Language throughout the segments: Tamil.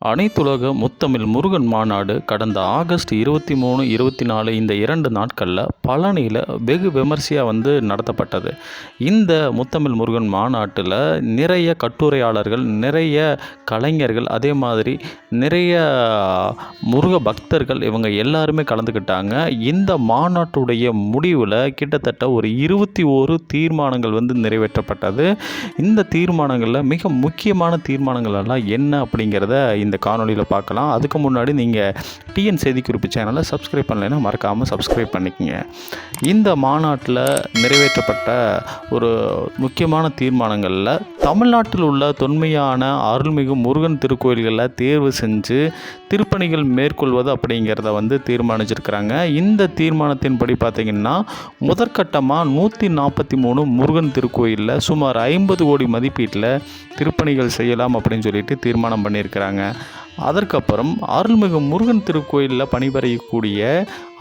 அனைத்துலக முத்தமிழ் முருகன் மாநாடு கடந்த ஆகஸ்ட் 23, 24 இந்த 2 நாட்களில் பழனியில் வெகு விமர்சையாக நடத்தப்பட்டது. இந்த முத்தமிழ் முருகன் மாநாட்டில் நிறைய கட்டுரையாளர்கள், நிறைய கலைஞர்கள், அதே மாதிரி நிறைய முருக பக்தர்கள் இவங்க எல்லாருமே கலந்துக்கிட்டாங்க. இந்த மாநாட்டுடைய முடிவில் கிட்டத்தட்ட ஒரு 21 தீர்மானங்கள் நிறைவேற்றப்பட்டது. இந்த தீர்மானங்களில் மிக முக்கியமான தீர்மானங்கள் எல்லாம் என்ன அப்படிங்கிறத இந்த காணொலியில் பார்க்கலாம். அதுக்கு முன்னாடி நீங்கள் டிஎன் செய்திக்குறிப்பு சேனலை சப்ஸ்கிரைப் பண்ணலைன்னா மறக்காமல் சப்ஸ்கிரைப் பண்ணிக்கங்க. இந்த மாநாட்டில் நிறைவேற்றப்பட்ட ஒரு முக்கியமான தீர்மானங்களில் தமிழ்நாட்டில் உள்ள தொன்மையான அருள்மிகு முருகன் திருக்கோயில்களில் தேர்வு செஞ்சு திருப்பணிகள் மேற்கொள்வது அப்படிங்கிறத தீர்மானிச்சிருக்கிறாங்க. இந்த தீர்மானத்தின்படி பார்த்திங்கன்னா முதற்கட்டமாக 143 முருகன் திருக்கோயிலில் சுமார் 50 கோடி மதிப்பீட்டில் திருப்பணிகள் செய்யலாம் அப்படின்னு சொல்லிட்டு தீர்மானம் பண்ணியிருக்கிறாங்க. அதற்கப்புறம் அருள்மிகு முருகன் திருக்கோயிலில் பணிபுரியக்கூடிய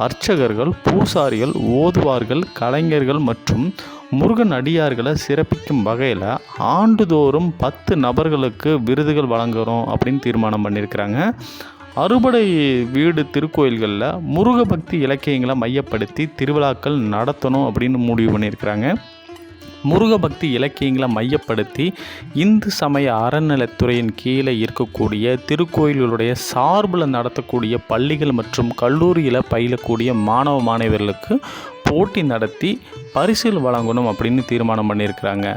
அர்ச்சகர்கள், பூசாரிகள், ஓதுவார்கள், கலைஞர்கள் மற்றும் முருகன் அடியார்களை சிறப்பிக்கும் வகையில் ஆண்டுதோறும் 10 நபர்களுக்கு விருதுகள் வழங்குகிறோம் அப்படின்னு தீர்மானம் பண்ணியிருக்கிறாங்க. அறுபடை வீடு திருக்கோயில்களில் முருக பக்தி இலக்கியங்களை மையப்படுத்தி திருவிழாக்கள் நடத்தணும் அப்படின்னு முடிவு பண்ணியிருக்கிறாங்க. முருக பக்தி இலக்கியங்களை மையப்படுத்தி இந்து சமய அறநிலைத்துறையின் கீழே இருக்கக்கூடிய திருக்கோயில்களுடைய சார்பில் நடத்தக்கூடிய பள்ளிகள் மற்றும் கல்லூரியில் பயிலக்கூடிய மாணவ மாணவர்களுக்கு போட்டி நடத்தி பரிசில் வழங்கணும் அப்படின்னு தீர்மானம் பண்ணியிருக்கிறாங்க.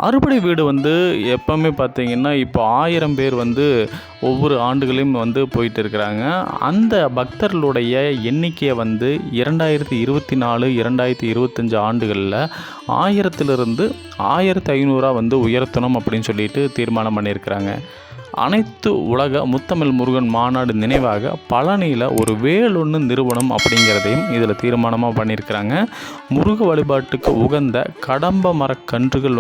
அறுபடை வீடு எப்போவுமே பார்த்திங்கன்னா இப்போ 1000 பேர் ஒவ்வொரு ஆண்டுகளையும் போயிட்டு இருக்கிறாங்க. அந்த பக்தர்களுடைய எண்ணிக்கையை 2024, 2025 ஆண்டுகளில் 1000லிருந்து 1500 உயர்த்தணும் அப்படின்னு சொல்லிட்டு தீர்மானம் பண்ணியிருக்கிறாங்க. அனைத்து உலக முத்தமிழ் முருகன் மாநாடு நினைவாக பழனியில் ஒரு வேலொன்று நிறுவனம் அப்படிங்கிறதையும் இதில் தீர்மானமாக பண்ணியிருக்கிறாங்க. முருக வழிபாட்டுக்கு உகந்த கடம்ப மரக்கன்றுகள்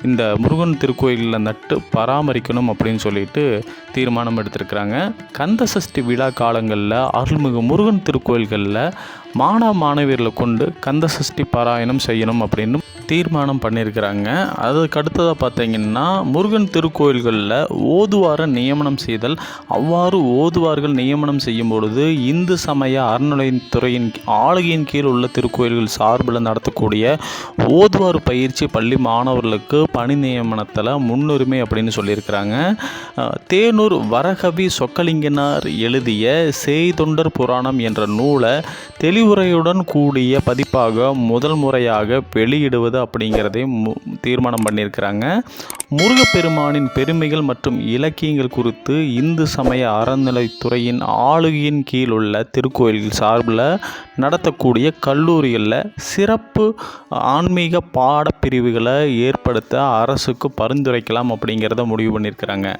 இந்த முருகன் திருக்கோயிலில் நட்டு பராமரிக்கணும் அப்படின்னு சொல்லிட்டு தீர்மானம் எடுத்திருக்கிறாங்க. கந்த சஷ்டி விழா காலங்களில் அருள்மிகு முருகன் திருக்கோயில்களில் மாணவ மாணவியர்களை கொண்டு கந்த சஷ்டி பாராயணம் செய்யணும் அப்படின்னு தீர்மானம் பண்ணியிருக்கிறாங்க. அதுக்கு அடுத்ததாக பார்த்திங்கன்னா முருகன் திருக்கோயில்களில் ஓதுவாரை நியமனம் செய்தல். அவ்வாறு ஓதுவார்கள் நியமனம் செய்யும் பொழுது இந்து சமய அறநிலைத்துறையின் ஆளுகையின் கீழ் உள்ள திருக்கோயில்கள் சார்பில் நடத்தக்கூடிய ஓதுவார் பயிற்சி பள்ளி மாணவர்களுக்கு பணி நியமனத்தில் முன்னுரிமை அப்படின்னு சொல்லியிருக்கிறாங்க. தேனூர் வரகவி சொக்கலிங்கனார் எழுதிய செய்தொண்டர் புராணம் என்ற நூலை தெளிவுரையுடன் கூடிய பதிப்பாக முதல் முறையாக வெளியிடுவது அப்படிங்கிறதையும் தீர்மானம் பண்ணியிருக்கிறாங்க. முருகப்பெருமானின் பெருமைகள் மற்றும் இலக்கியங்கள் குறித்து இந்து சமய அறநிலைத்துறையின் ஆளுகையின் கீழ் உள்ள திருக்கோயில்கள் சார்பில் நடத்தக்கூடிய கல்லூரிகளில் சிறப்பு ஆன்மீக பாடப்பிரிவுகளை ஏற்படுத்த அரசுக்கு பரிந்துரைக்கலாம் அப்படிங்கிறத முடிவு பண்ணியிருக்கிறாங்க.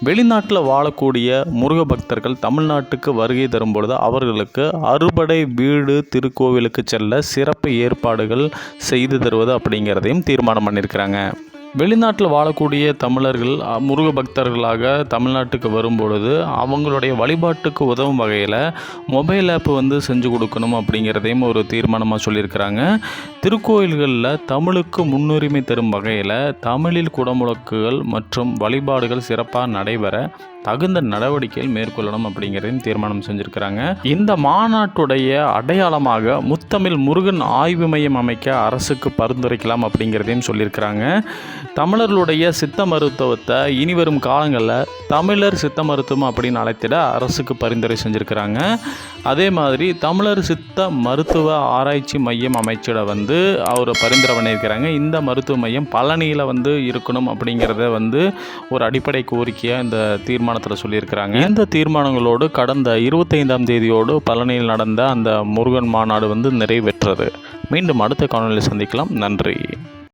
வெளிநாட்டில் வாழக்கூடிய முருக பக்தர்கள் தமிழ்நாட்டுக்கு வருகை தரும் பொழுது அவர்களுக்கு அறுபடை வீடு திருக்கோவிலுக்கு செல்ல சிறப்பு ஏற்பாடுகள் செய்து தருவது அப்படிங்கிறதையும் தீர்மானம் பண்ணியிருக்கிறாங்க. வெளிநாட்டில் வாழக்கூடிய தமிழர்கள் முருக பக்தர்களாக தமிழ்நாட்டுக்கு வரும்பொழுது அவங்களுடைய வழிபாட்டுக்கு உதவும் வகையில் மொபைல் ஆப் செஞ்சு கொடுக்கணும் அப்படிங்கிறதையும் ஒரு தீர்மானமாக சொல்லியிருக்கிறாங்க. திருக்கோயில்களில் தமிழுக்கு முன்னுரிமை தரும் வகையில் தமிழில் குடமுழக்குகள் மற்றும் வழிபாடுகள் சிறப்பாக நடைபெற தகுந்த நடவடிக்கைகள் மேற்கொள்ளணும் அப்படிங்கிறதையும் தீர்மானம் செஞ்சுருக்கிறாங்க. இந்த மாநாட்டுடைய அடையாளமாக முத்தமிழ் முருகன் ஆய்வு மையம் அமைக்க அரசுக்கு பரிந்துரைக்கலாம் அப்படிங்கிறதையும் சொல்லியிருக்கிறாங்க. தமிழர்களுடைய சித்த மருத்துவத்தை இனிவரும் காலங்களில் தமிழர் சித்த மருத்துவம் அப்படின்னு அழைத்திட அரசுக்கு பரிந்துரை செஞ்சுருக்கிறாங்க. அதே மாதிரி தமிழர் சித்த மருத்துவ ஆராய்ச்சி மையம் அமைச்சிட அவர் பரிந்துரை பண்ணியிருக்கிறாங்க. இந்த மருத்துவ மையம் பழனியில் இருக்கணும் அப்படிங்கிறத ஒரு அடிப்படை கோரிக்கையாக இந்த தீர்மானத்தில் சொல்லியிருக்கிறாங்க. இந்த தீர்மானங்களோடு கடந்த 25ஆம் தேதியோடு பழனியில் நடந்த அந்த முருகன் மாநாடு நிறைவேற்றது. மீண்டும் அடுத்த காணொலியில் சந்திக்கலாம். நன்றி.